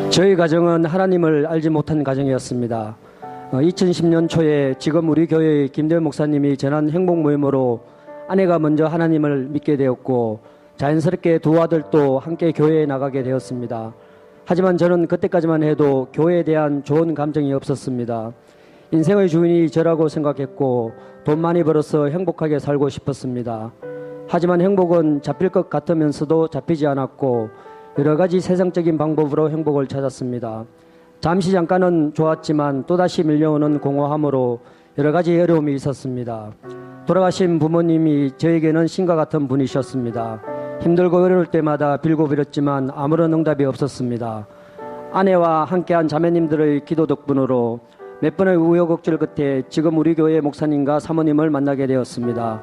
저희 가정은 하나님을 알지 못한 가정이었습니다. 2010년 초에 지금 우리 교회의 김대현 목사님이 전한 행복 모임으로 아내가 먼저 하나님을 믿게 되었고 자연스럽게 두 아들도 함께 교회에 나가게 되었습니다. 하지만 저는 그때까지만 해도 교회에 대한 좋은 감정이 없었습니다. 인생의 주인이 저라고 생각했고 돈 많이 벌어서 행복하게 살고 싶었습니다. 하지만 행복은 잡힐 것 같으면서도 잡히지 않았고 여러 가지 세상적인 방법으로 행복을 찾았습니다. 잠시 잠깐은 좋았지만 또다시 밀려오는 공허함으로 여러 가지 어려움이 있었습니다. 돌아가신 부모님이 저에게는 신과 같은 분이셨습니다. 힘들고 어려울 때마다 빌고 빌었지만 아무런 응답이 없었습니다. 아내와 함께한 자매님들의 기도 덕분으로 몇 번의 우여곡절 끝에 지금 우리 교회 목사님과 사모님을 만나게 되었습니다.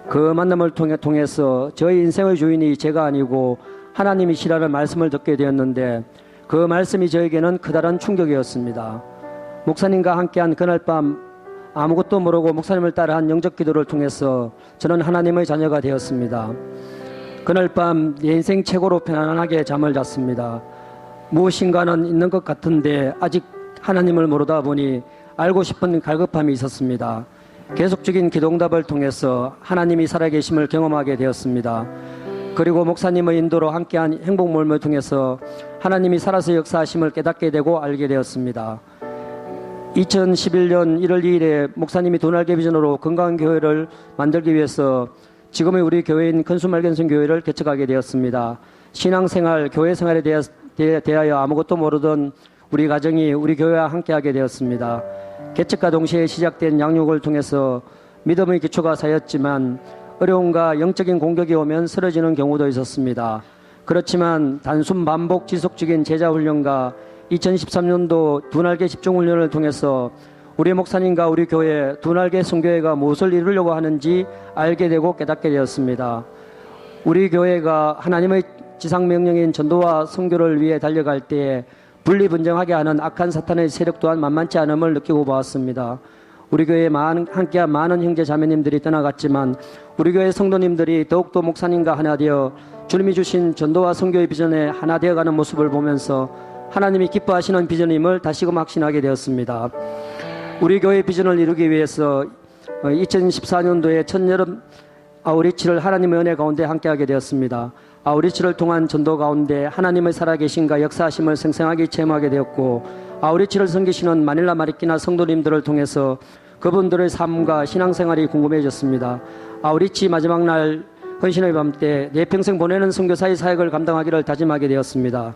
그 만남을 통해서 저희 인생의 주인이 제가 아니고 하나님이시라는 말씀을 듣게 되었는데 그 말씀이 저에게는 커다란 충격이었습니다. 목사님과 함께한 그날 밤 아무것도 모르고 목사님을 따라한 영적 기도를 통해서 저는 하나님의 자녀가 되었습니다. 그날 밤 내 인생 최고로 편안하게 잠을 잤습니다. 무엇인가는 있는 것 같은데 아직 하나님을 모르다 보니 알고 싶은 갈급함이 있었습니다. 계속적인 기도응답을 통해서 하나님이 살아계심을 경험하게 되었습니다. 그리고 목사님의 인도로 함께한 행복 모임을 통해서 하나님이 살아서 역사하심을 깨닫게 되고 알게 되었습니다. 2011년 1월 2일에 목사님이 도날개 비전으로 건강한 교회를 만들기 위해서 지금의 우리 교회인 건수말견성 교회를 개척하게 되었습니다. 신앙생활, 교회생활에 대하여 아무것도 모르던 우리 가정이 우리 교회와 함께하게 되었습니다. 개척과 동시에 시작된 양육을 통해서 믿음의 기초가 쌓였지만 어려움과 영적인 공격이 오면 쓰러지는 경우도 있었습니다. 그렇지만 단순 반복 지속적인 제자훈련과 2013년도 두날개 집중훈련을 통해서 우리 목사님과 우리 교회 두날개 선교회가 무엇을 이루려고 하는지 알게 되고 깨닫게 되었습니다. 우리 교회가 하나님의 지상명령인 전도와 선교를 위해 달려갈 때에 분리분정하게 하는 악한 사탄의 세력 또한 만만치 않음을 느끼고 보았습니다. 우리 교회에 함께한 많은 형제 자매님들이 떠나갔지만 우리 교회 성도님들이 더욱더 목사님과 하나 되어 주님이 주신 전도와 선교의 비전에 하나 되어가는 모습을 보면서 하나님이 기뻐하시는 비전임을 다시금 확신하게 되었습니다. 우리 교회 비전을 이루기 위해서 2014년도에 첫여름 아우리치를 하나님의 은혜 가운데 함께하게 되었습니다. 아우리치를 통한 전도 가운데 하나님의 살아계심과 역사하심을 생생하게 체험하게 되었고 아우리치를 섬기시는 마닐라 마리끼나 성도님들을 통해서 그분들의 삶과 신앙생활이 궁금해졌습니다. 아우리치 마지막 날 헌신의 밤 때 내 평생 보내는 선교사의 사역을 감당하기를 다짐하게 되었습니다.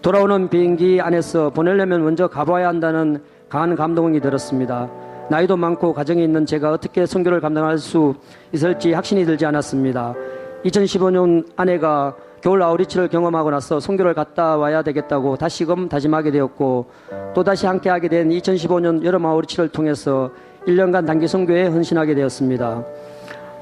돌아오는 비행기 안에서 보내려면 먼저 가봐야 한다는 강한 감동이 들었습니다. 나이도 많고 가정이 있는 제가 어떻게 선교를 감당할 수 있을지 확신이 들지 않았습니다. 2015년 아내가 겨울 아우리치를 경험하고 나서 선교를 갔다 와야 되겠다고 다시금 다짐하게 되었고 또다시 함께하게 된 2015년 여름 아우리치를 통해서 1년간 단기 선교에 헌신하게 되었습니다.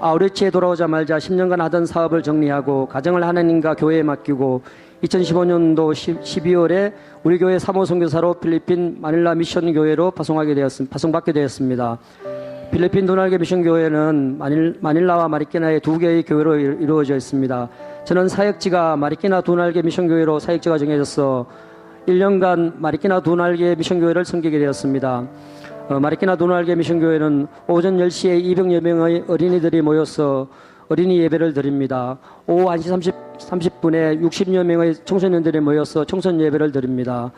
아우리치에 돌아오자마자 10년간 하던 사업을 정리하고 가정을 하나님과 교회에 맡기고 2015년도 12월에 우리 교회 3호 선교사로 필리핀 마닐라 미션 교회로 파송받게 되었습니다. 필리핀 도날개 미션 교회는 마닐라와 마리끼나의 두 개의 교회로 이루어져 있습니다. 저는 사역지가 마리끼나 도날개 미션 교회로 사역지가 정해져서 1년간 마리끼나 도날개 미션 교회를 섬기게 되었습니다. 마리끼나 도날개 미션 교회는 오전 10시에 200여 명의 어린이들이 모여서 어린이 예배를 드립니다. 오후 1시 30분에 60여 명의 청소년들이 모여서 청소년 예배를 드립니다.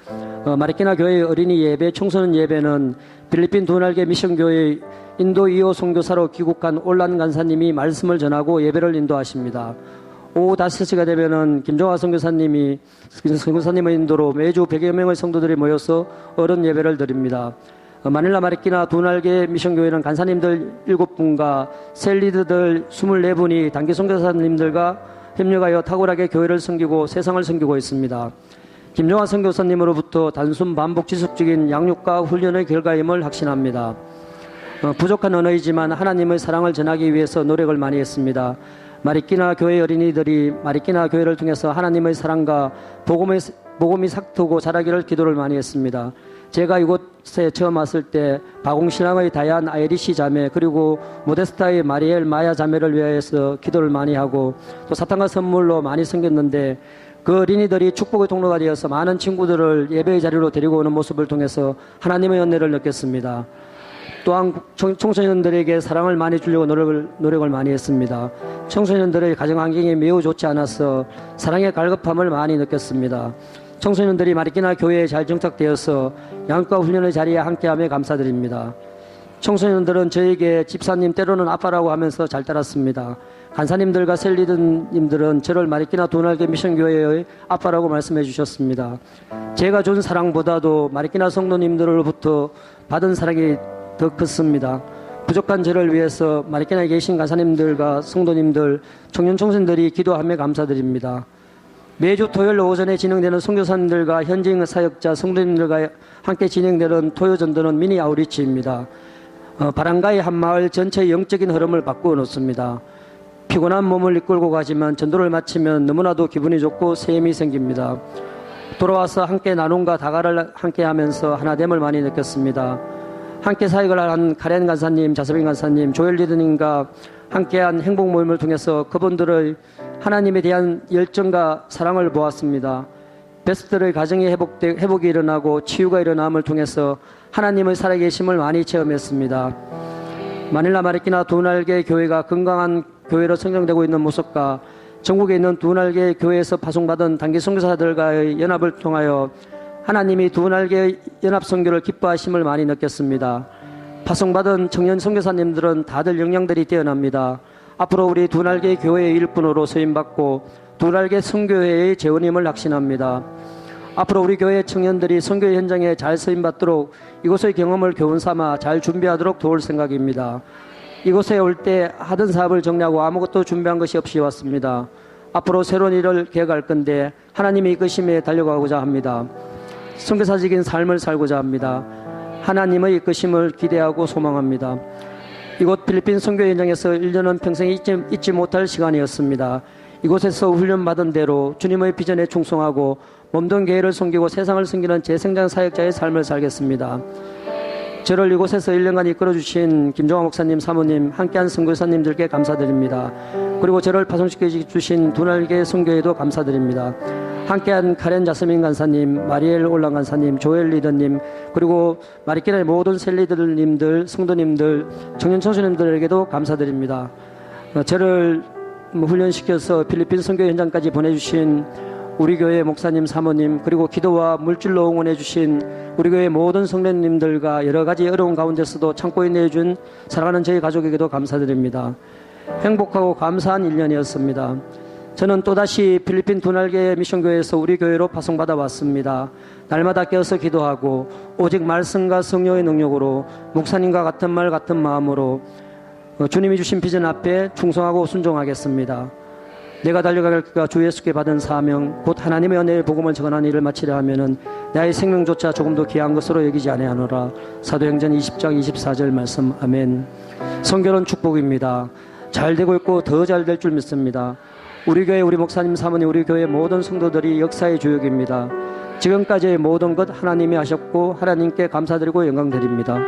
마리끼나 교회의 어린이 예배, 청소년 예배는 필리핀 도날개 미션 교회의 인도 2호 선교사로 귀국한 올란 간사님이 말씀을 전하고 예배를 인도하십니다. 오후 5시가 되면은 김종화 선교사님의 인도로 매주 100여 명의 성도들이 모여서 어른 예배를 드립니다. 마닐라 마리끼나 도날개 미션교회는 간사님들 7분과 셀리드들 24분이 단기 선교사님들과 협력하여 탁월하게 교회를 섬기고 세상을 섬기고 있습니다. 김종화 선교사님으로부터 단순 반복 지속적인 양육과 훈련의 결과임을 확신합니다. 부족한 언어이지만 하나님의 사랑을 전하기 위해서 노력을 많이 했습니다. 마리끼나 교회 어린이들이 마리끼나 교회를 통해서 하나님의 사랑과 복음이 삭트고 자라기를 기도를 많이 했습니다. 제가 이곳에 처음 왔을 때 바공신앙의 다얀 아이리시 자매 그리고 모데스타의 마리엘 마야 자매를 위하여서 기도를 많이 하고 또 사탕과 선물로 많이 섬겼는데 그 어린이들이 축복의 통로가 되어서 많은 친구들을 예배의 자리로 데리고 오는 모습을 통해서 하나님의 은혜를 느꼈습니다. 또한 청소년들에게 사랑을 많이 주려고 노력을 많이 했습니다. 청소년들의 가정 환경이 매우 좋지 않아서 사랑의 갈급함을 많이 느꼈습니다. 청소년들이 마리끼나 교회에 잘 정착되어서 양육과 훈련의 자리에 함께함에 감사드립니다. 청소년들은 저에게 집사님 때로는 아빠라고 하면서 잘 따랐습니다. 간사님들과 셀리드님들은 저를 마리끼나 도날개 미션교회의 아빠라고 말씀해 주셨습니다. 제가 준 사랑보다도 마리끼나 성도님들로부터 받은 사랑이 더 컸습니다. 부족한 저를 위해서 마리끼나에 계신 간사님들과 성도님들, 청년 청소년들이 기도하며 감사드립니다. 매주 토요일 오전에 진행되는 선교사님들과 현직 사역자 성도님들과 함께 진행되는 토요전도는 미니 아우리치입니다. 바람가의 한 마을 전체의 영적인 흐름을 바꾸어 놓습니다. 피곤한 몸을 이끌고 가지만 전도를 마치면 너무나도 기분이 좋고 새 힘이 생깁니다. 돌아와서 함께 나눔과 다가를 함께 하면서 하나됨을 많이 느꼈습니다. 함께 사역을 한 카렌 간사님, 자서빈 간사님, 조엘 리더님과 함께한 행복 모임을 통해서 그분들의 하나님에 대한 열정과 사랑을 보았습니다. 베스트들의 가정의 회복이 일어나고 치유가 일어남을 통해서 하나님의 살아계심을 많이 체험했습니다. 마닐라 마리끼나 두날개 교회가 건강한 교회로 성장되고 있는 모습과 전국에 있는 두날개 교회에서 파송받은 단기 선교사들과의 연합을 통하여 하나님이 두날개 연합 선교를 기뻐하심을 많이 느꼈습니다. 파송받은 청년 선교사님들은 다들 역량들이 뛰어납니다. 앞으로 우리 두날개 교회의 일꾼으로 쓰임받고 두날개 선교회의 재원임을 확신합니다. 앞으로 우리 교회 청년들이 선교 현장에 잘 쓰임받도록 이곳의 경험을 교훈 삼아 잘 준비하도록 도울 생각입니다. 이곳에 올 때 하던 사업을 정리하고 아무것도 준비한 것이 없이 왔습니다. 앞으로 새로운 일을 계획할 건데 하나님의 이끄심에 달려가고자 합니다. 선교사적인 삶을 살고자 합니다. 하나님의 이끄심을 기대하고 소망합니다. 이곳 필리핀 선교 현장에서 1년은 평생 잊지 못할 시간이었습니다. 이곳에서 훈련받은 대로 주님의 비전에 충성하고 몸된 교회를 섬기고 세상을 섬기는 재생장 사역자의 삶을 살겠습니다. 저를 이곳에서 1년간 이끌어주신 김종환 목사님, 사모님, 함께한 선교사님들께 감사드립니다. 그리고 저를 파송시켜 주신 두날개 선교회도 감사드립니다. 함께한 카렌 자스민 간사님, 마리엘 올랑 간사님, 조엘 리더님, 그리고 마리끼나의 모든 셀리더님들, 성도님들, 청년 청소년들에게도 감사드립니다. 저를 훈련시켜서 필리핀 선교 현장까지 보내주신 우리 교회 목사님, 사모님, 그리고 기도와 물질로 응원해 주신 우리 교회 모든 성도님들과 여러 가지 어려운 가운데서도 참고 인내해준 사랑하는 저희 가족에게도 감사드립니다. 행복하고 감사한 1년이었습니다. 저는 또다시 필리핀 두날개 미션교회에서 우리 교회로 파송받아 왔습니다. 날마다 깨어서 기도하고 오직 말씀과 성령의 능력으로 목사님과 같은 말 같은 마음으로 주님이 주신 비전 앞에 충성하고 순종하겠습니다. 내가 달려갈 길과 주 예수께 받은 사명 곧 하나님의 은혜의 복음을 전하는 일을 마치려 하면은 나의 생명조차 조금도 귀한 것으로 여기지 아니하노라. 사도행전 20장 24절 말씀. 아멘. 선교는 축복입니다. 잘 되고 있고 더 잘 될 줄 믿습니다. 우리 교회, 우리 목사님, 사모님, 우리 교회 모든 성도들이 역사의 주역입니다. 지금까지의 모든 것 하나님이 하셨고 하나님께 감사드리고 영광드립니다.